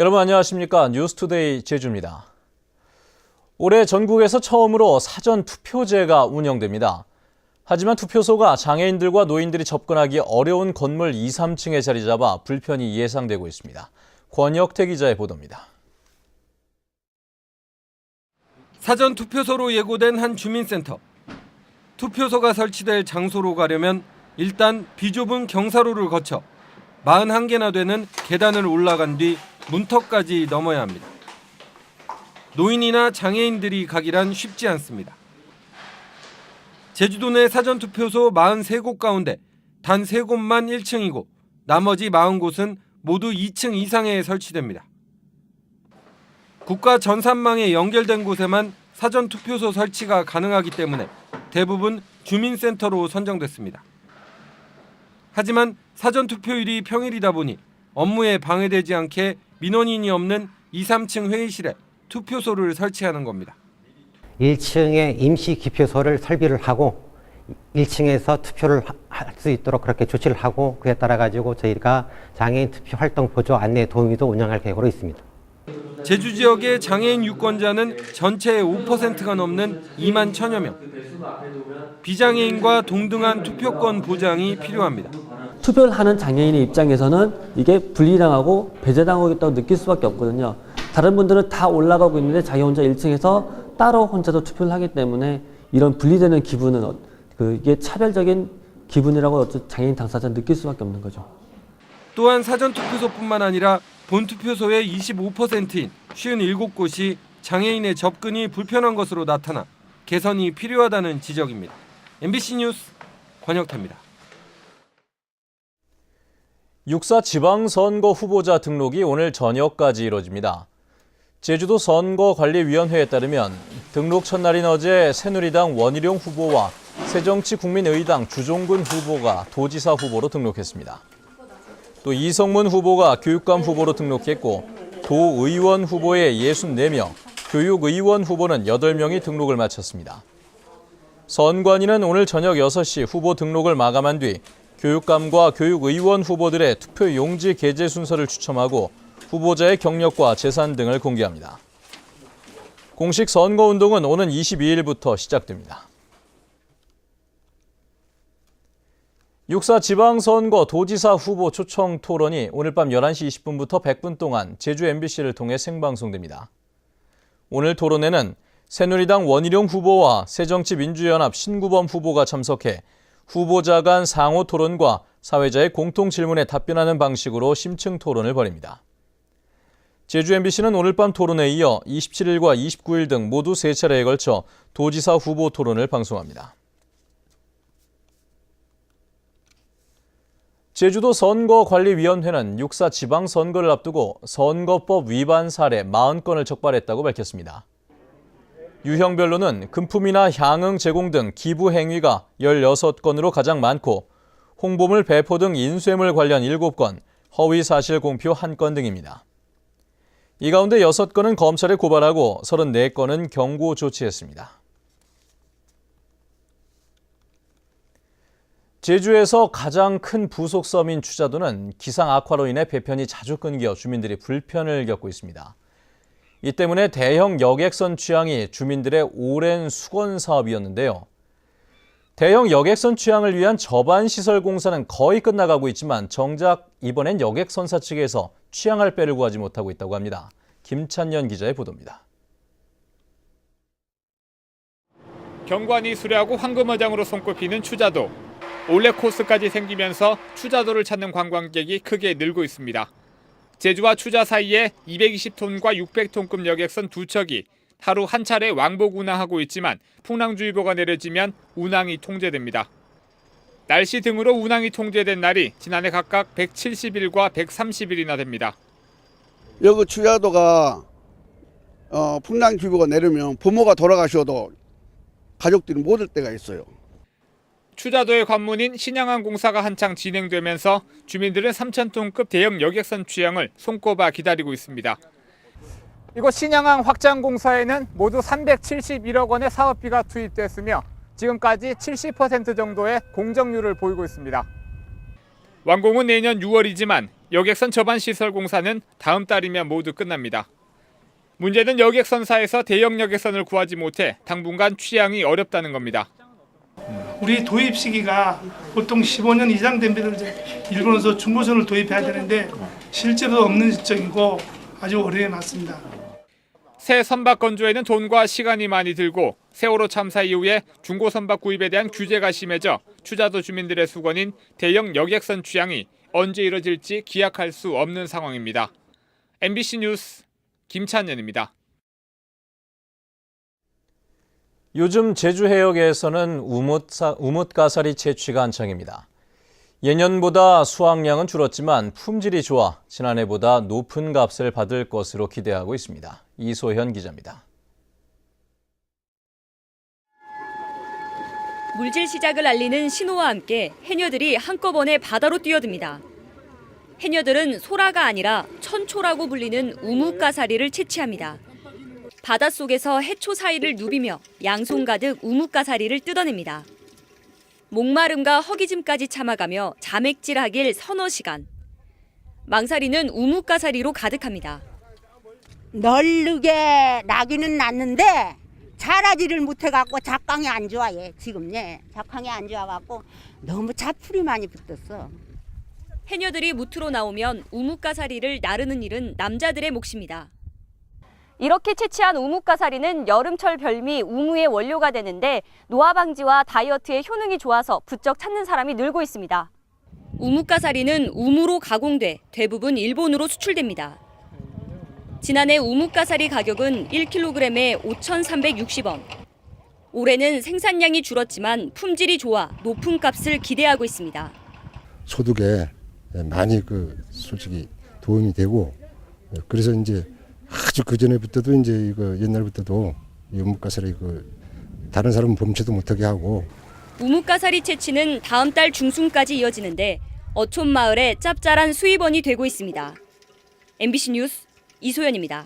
여러분 안녕하십니까? 뉴스투데이 제주입니다. 올해 전국에서 처음으로 사전 투표제가 운영됩니다. 하지만 투표소가 장애인들과 노인들이 접근하기 어려운 건물 2, 3층에 자리 잡아 불편이 예상되고 있습니다. 권혁태 기자의 보도입니다. 사전 투표소로 예고된 한 주민센터. 투표소가 설치될 장소로 가려면 일단 비좁은 경사로를 거쳐 41개나 되는 계단을 올라간 뒤 문턱까지 넘어야 합니다. 노인이나 장애인들이 가기란 쉽지 않습니다. 제주도 내 사전투표소 43곳 가운데 단 3곳만 1층이고 나머지 40곳은 모두 2층 이상에 설치됩니다. 국가 전산망에 연결된 곳에만 사전투표소 설치가 가능하기 때문에 대부분 주민센터로 선정됐습니다. 하지만 사전투표일이 평일이다 보니 업무에 방해되지 않게 민원인이 없는 2, 3층 회의실에 투표소를 설치하는 겁니다. 1층에 임시 기표소를 설비를 하고 1층에서 투표를 할 수 있도록 그렇게 조치를 하고 그에 따라 가지고 저희가 장애인 투표 활동 보조 안내 도우미도 운영할 계획으로 있습니다. 제주 지역의 장애인 유권자는 전체의 5%가 넘는 2만 1천여 명. 비장애인과 동등한 투표권 보장이 필요합니다. 투표를 하는 장애인의 입장에서는 이게 분리당하고 배제당하고 있다고 느낄 수밖에 없거든요. 다른 분들은 다 올라가고 있는데 자기 혼자 1층에서 따로 혼자서 투표를 하기 때문에 이런 분리되는 기분은 이게 차별적인 기분이라고 장애인 당사자는 느낄 수밖에 없는 거죠. 또한 사전투표소뿐만 아니라 본투표소의 25%인 57곳이 장애인의 접근이 불편한 것으로 나타나 개선이 필요하다는 지적입니다. MBC 뉴스 권혁태입니다. 6.4 지방선거 후보자 등록이 오늘 저녁까지 이뤄집니다. 제주도 선거관리위원회에 따르면 등록 첫날인 어제 새누리당 원희룡 후보와 새정치국민의당 주종근 후보가 도지사 후보로 등록했습니다. 또 이성문 후보가 교육감 후보로 등록했고 도의원 후보의 64명, 교육의원 후보는 8명이 등록을 마쳤습니다. 선관위는 오늘 저녁 6시 후보 등록을 마감한 뒤 교육감과 교육의원 후보들의 투표 용지 게재 순서를 추첨하고 후보자의 경력과 재산 등을 공개합니다. 공식 선거운동은 오는 22일부터 시작됩니다. 6.4 지방선거 도지사 후보 초청 토론이 오늘 밤 11시 20분부터 100분 동안 제주 MBC를 통해 생방송됩니다. 오늘 토론회는 새누리당 원희룡 후보와 새정치민주연합 신구범 후보가 참석해 후보자 간 상호 토론과 사회자의 공통 질문에 답변하는 방식으로 심층 토론을 벌입니다. 제주 MBC는 오늘 밤 토론에 이어 27일과 29일 등 모두 3차례에 걸쳐 도지사 후보 토론을 방송합니다. 제주도 선거관리위원회는 6.4 지방선거를 앞두고 선거법 위반 사례 40건을 적발했다고 밝혔습니다. 유형별로는 금품이나 향응 제공 등 기부 행위가 16건으로 가장 많고 홍보물 배포 등 인쇄물 관련 7건, 허위 사실 공표 1건 등입니다. 이 가운데 6건은 검찰에 고발하고 34건은 경고 조치했습니다. 제주에서 가장 큰 부속섬인 추자도는 기상 악화로 인해 배편이 자주 끊겨 주민들이 불편을 겪고 있습니다. 이 때문에 대형 여객선 취항이 주민들의 오랜 수건 사업이었는데요. 대형 여객선 취항을 위한 저반 시설 공사는 거의 끝나가고 있지만 정작 이번엔 여객선사 측에서 취항할 배를 구하지 못하고 있다고 합니다. 김찬년 기자의 보도입니다. 경관이 수려하고 황금어장으로 손꼽히는 추자도. 올레 코스까지 생기면서 추자도를 찾는 관광객이 크게 늘고 있습니다. 제주와 추자 사이에 220톤과 600톤급 여객선 2척이 하루 한 차례 왕복 운항하고 있지만 풍랑주의보가 내려지면 운항이 통제됩니다. 날씨 등으로 운항이 통제된 날이 지난해 각각 170일과 130일이나 됩니다. 여기 추자도가 풍랑주의보가 내리면 부모가 돌아가셔도 가족들이 못 올 때가 있어요. 추자도의 관문인 신양항 공사가 한창 진행되면서 주민들은 3,000톤급 대형 여객선 취항을 손꼽아 기다리고 있습니다. 이곳 신양항 확장 공사에는 모두 371억 원의 사업비가 투입됐으며 지금까지 70% 정도의 공정률을 보이고 있습니다. 완공은 내년 6월이지만 여객선 접안 시설 공사는 다음 달이면 모두 끝납니다. 문제는 여객선사에서 대형 여객선을 구하지 못해 당분간 취항이 어렵다는 겁니다. 우리 도입 시기가 보통 15년 이상 된 배를 이제 일본에서 중고선을 도입해야 되는데 실제로 없는 실정이고 아주 오래 놨습니다. 새 선박 건조에는 돈과 시간이 많이 들고 세월호 참사 이후에 중고 선박 구입에 대한 규제가 심해져 추자도 주민들의 수건인 대형 여객선 취항이 언제 이뤄질지 기약할 수 없는 상황입니다. MBC 뉴스 김찬현입니다. 요즘 제주 해역에서는 우뭇가사리 채취가 한창입니다. 예년보다 수확량은 줄었지만 품질이 좋아 지난해보다 높은 값을 받을 것으로 기대하고 있습니다. 이소현 기자입니다. 물질 시작을 알리는 신호와 함께 해녀들이 한꺼번에 바다로 뛰어듭니다. 해녀들은 소라가 아니라 천초라고 불리는 우뭇가사리를 채취합니다. 바닷속에서 해초 사이를 누비며 양손 가득 우뭇가사리를 뜯어냅니다. 목마름과 허기짐까지 참아가며 자맥질하길 서너 시간. 망사리는 우뭇가사리로 가득합니다. 널르게 나기는 났는데 자라지를 못해갖고 작강이 안 좋아해 지금. 작강이 안 좋아갖고 너무 자풀이 많이 붙었어. 해녀들이 무트로 나오면 우뭇가사리를 나르는 일은 남자들의 몫입니다. 이렇게 채취한 우뭇가사리는 여름철 별미 우무의 원료가 되는데 노화 방지와 다이어트에 효능이 좋아서 부쩍 찾는 사람이 늘고 있습니다. 우뭇가사리는 우무로 가공돼 대부분 일본으로 수출됩니다. 지난해 우뭇가사리 가격은 1kg에 5,360원. 올해는 생산량이 줄었지만 품질이 좋아 높은 값을 기대하고 있습니다. 소득에 많이 솔직히 도움이 되고, 그래서 이제 아주 그 전에부터도 이제 이거 옛날부터도 우뭇가사리 다른 사람은 범죄도 못하게 하고. 우뭇가사리 채취는 다음 달 중순까지 이어지는데 어촌 마을에 짭짤한 수입원이 되고 있습니다. MBC 뉴스 이소연입니다.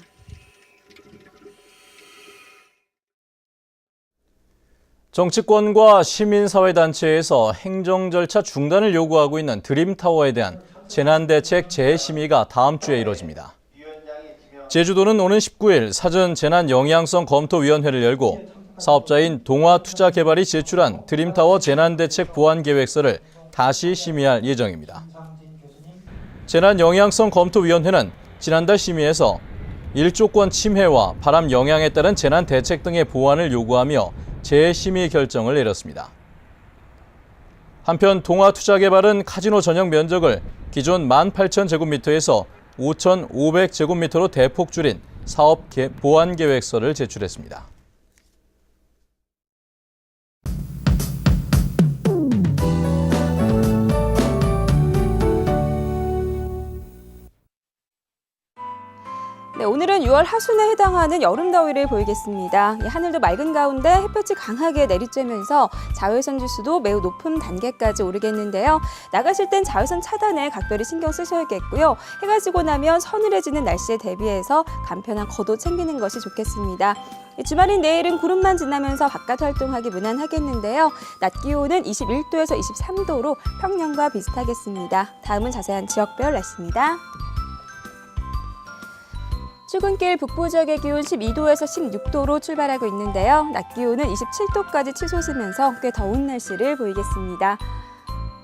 정치권과 시민사회단체에서 행정 절차 중단을 요구하고 있는 드림타워에 대한 재난대책 재심의가 다음 주에 이뤄집니다. 제주도는 오는 19일 사전 재난 영향성 검토위원회를 열고 사업자인 동화투자개발이 제출한 드림타워 재난대책 보완계획서를 다시 심의할 예정입니다. 재난 영향성 검토위원회는 지난달 심의에서 일조권 침해와 바람 영향에 따른 재난 대책 등의 보완을 요구하며 재심의 결정을 내렸습니다. 한편 동화투자개발은 카지노 전용 면적을 기존 18,000제곱미터에서 5,500제곱미터로 대폭 줄인 사업 보완 계획서를 제출했습니다. 네, 오늘은 6월 하순에 해당하는 여름 더위를 보이겠습니다. 하늘도 맑은 가운데 햇볕이 강하게 내리쬐면서 자외선 지수도 매우 높은 단계까지 오르겠는데요. 나가실 땐 자외선 차단에 각별히 신경 쓰셔야겠고요. 해가 지고 나면 서늘해지는 날씨에 대비해서 간편한 겉옷 챙기는 것이 좋겠습니다. 주말인 내일은 구름만 지나면서 바깥 활동하기 무난하겠는데요. 낮 기온은 21도에서 23도로 평년과 비슷하겠습니다. 다음은 자세한 지역별 날씨입니다. 출근길 북부 지역의 기온 12도에서 16도로 출발하고 있는데요. 낮 기온은 27도까지 치솟으면서 꽤 더운 날씨를 보이겠습니다.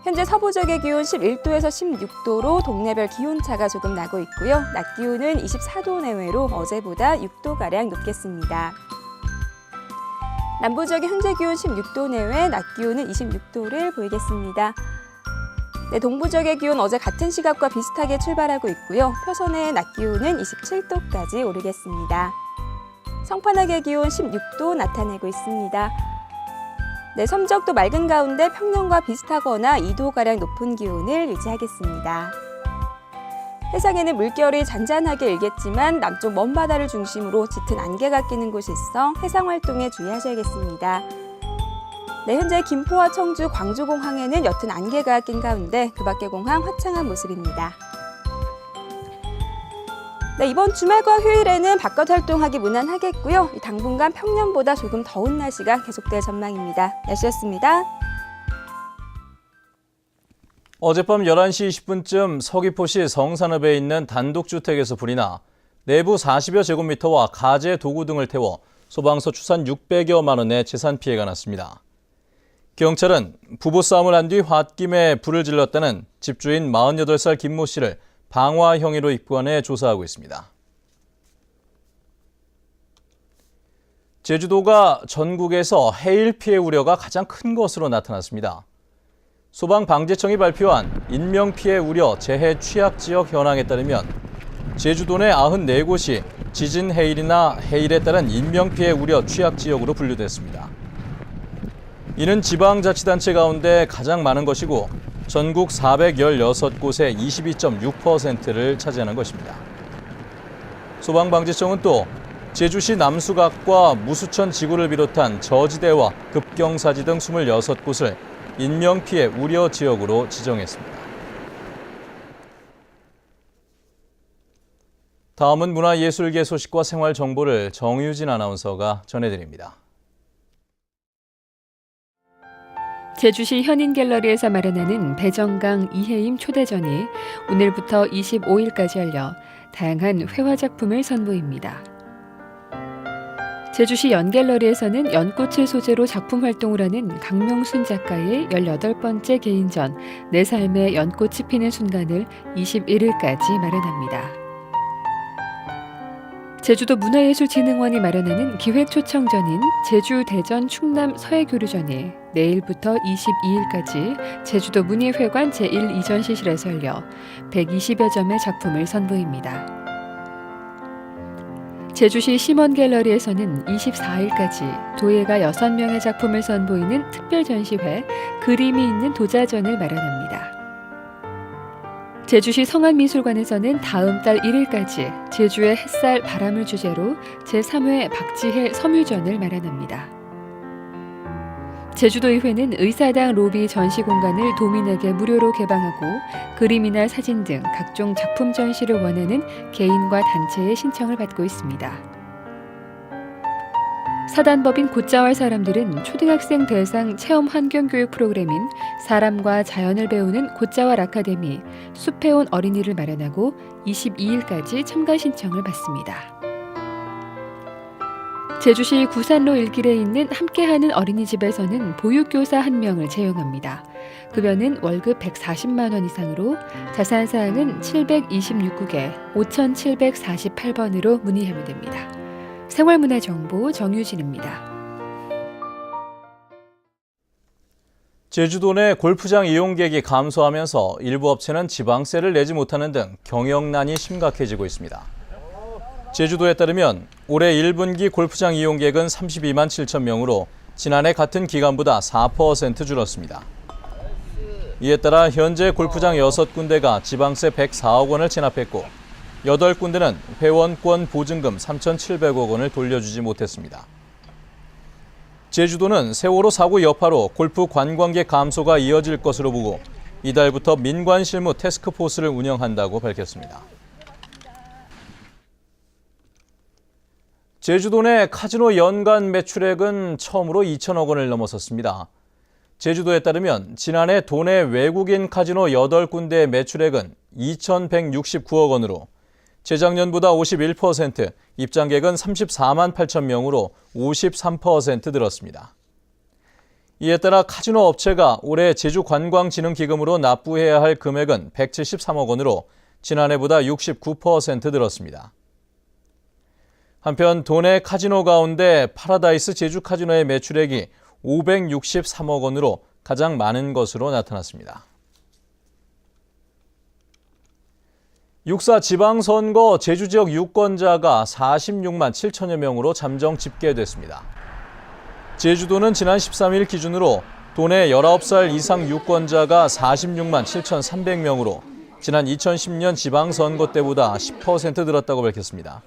현재 서부 지역의 기온 11도에서 16도로 동네별 기온차가 조금 나고 있고요. 낮 기온은 24도 내외로 어제보다 6도가량 높겠습니다. 남부 지역의 현재 기온 16도 내외, 낮 기온은 26도를 보이겠습니다. 네, 동부 지역의 기온 어제 같은 시각과 비슷하게 출발하고 있고요. 표선의 낮 기온은 27도까지 오르겠습니다. 성판악의 기온 16도 나타내고 있습니다. 네, 섬적도 맑은 가운데 평년과 비슷하거나 2도가량 높은 기온을 유지하겠습니다. 해상에는 물결이 잔잔하게 일겠지만 남쪽 먼 바다를 중심으로 짙은 안개가 끼는 곳이 있어 해상 활동에 주의하셔야겠습니다. 네, 현재 김포와 청주, 광주공항에는 옅은 안개가 낀 가운데 그 밖의 공항 화창한 모습입니다. 네, 이번 주말과 휴일에는 바깥 활동하기 무난하겠고요. 당분간 평년보다 조금 더운 날씨가 계속될 전망입니다. 날씨였습니다. 어젯밤 11시 20분쯤 서귀포시 성산읍에 있는 단독주택에서 불이 나 내부 40여 제곱미터와 가재 도구 등을 태워 소방서 추산 600여만 원의 재산 피해가 났습니다. 경찰은 부부싸움을 한 뒤 홧김에 불을 질렀다는 집주인 48살 김모 씨를 방화 혐의로 입건해 조사하고 있습니다. 제주도가 전국에서 해일 피해 우려가 가장 큰 것으로 나타났습니다. 소방방재청이 발표한 인명피해 우려 재해 취약지역 현황에 따르면 제주도 내 94곳이 지진 해일이나 해일에 따른 인명피해 우려 취약지역으로 분류됐습니다. 이는 지방자치단체 가운데 가장 많은 것이고 전국 416곳의 22.6%를 차지하는 것입니다. 소방방재청은 또 제주시 남수각과 무수천 지구를 비롯한 저지대와 급경사지 등 26곳을 인명피해 우려 지역으로 지정했습니다. 다음은 문화예술계 소식과 생활 정보를 정유진 아나운서가 전해드립니다. 제주시 현인갤러리에서 마련하는 배정강 이혜임 초대전이 오늘부터 25일까지 열려 다양한 회화 작품을 선보입니다. 제주시 연갤러리에서는 연꽃을 소재로 작품 활동을 하는 강명순 작가의 18번째 개인전 내 삶의 연꽃이 피는 순간을 21일까지 마련합니다. 제주도 문화예술진흥원이 마련하는 기획초청전인 제주, 대전, 충남, 서해교류전이 내일부터 22일까지 제주도 문예회관 제1이전시실에서 열려 120여 점의 작품을 선보입니다. 제주시 심원갤러리에서는 24일까지 도예가 6명의 작품을 선보이는 특별전시회 그림이 있는 도자전을 마련합니다. 제주시 성안미술관에서는 다음 달 1일까지 제주의 햇살, 바람을 주제로 제3회 박지혜 섬유전을 마련합니다. 제주도의회는 의사당 로비 전시 공간을 도민에게 무료로 개방하고 그림이나 사진 등 각종 작품 전시를 원하는 개인과 단체의 신청을 받고 있습니다. 사단법인 곧자왈 사람들은 초등학생 대상 체험 환경교육 프로그램인 사람과 자연을 배우는 곧자왈 아카데미 숲에 온 어린이를 마련하고 22일까지 참가 신청을 받습니다. 제주시 구산로 1길에 있는 함께하는 어린이집에서는 보육교사 1명을 채용합니다. 급여는 월급 140만 원 이상으로 자세한 사항은 726국에 5748번으로 문의하면 됩니다. 생활문화정보 정유진입니다. 제주도 내 골프장 이용객이 감소하면서 일부 업체는 지방세를 내지 못하는 등 경영난이 심각해지고 있습니다. 제주도에 따르면 올해 1분기 골프장 이용객은 32만 7천 명으로 지난해 같은 기간보다 4% 줄었습니다. 이에 따라 현재 골프장 6군데가 지방세 104억 원을 체납했고 8군데는 회원권 보증금 3,700억 원을 돌려주지 못했습니다. 제주도는 세월호 사고 여파로 골프 관광객 감소가 이어질 것으로 보고 이달부터 민관 실무 태스크포스를 운영한다고 밝혔습니다. 제주도 내 카지노 연간 매출액은 처음으로 2천억 원을 넘어섰습니다. 제주도에 따르면 지난해 도내 외국인 카지노 8군데의 매출액은 2,169억 원으로 재작년보다 51%, 입장객은 34만 8천 명으로 53% 늘었습니다. 이에 따라 카지노 업체가 올해 제주관광진흥기금으로 납부해야 할 금액은 173억 원으로 지난해보다 69% 늘었습니다. 한편 도내 카지노 가운데 파라다이스 제주카지노의 매출액이 563억 원으로 가장 많은 것으로 나타났습니다. 6.4 지방선거 제주지역 유권자가 46만 7천여 명으로 잠정 집계됐습니다. 제주도는 지난 13일 기준으로 도내 19살 이상 유권자가 46만 7,300명으로 지난 2010년 지방선거 때보다 10% 늘었다고 밝혔습니다.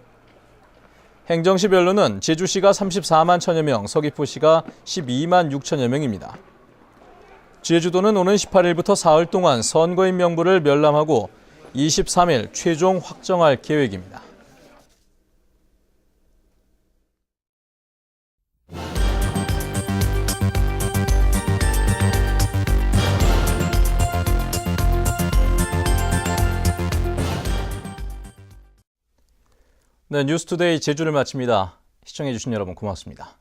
행정시별로는 제주시가 34만 1천여 명, 서귀포시가 12만 6천여 명입니다. 제주도는 오는 18일부터 사흘 동안 선거인 명부를 열람하고 23일 최종 확정할 계획입니다. 네, 뉴스투데이 제주를 마칩니다. 시청해주신 여러분 고맙습니다.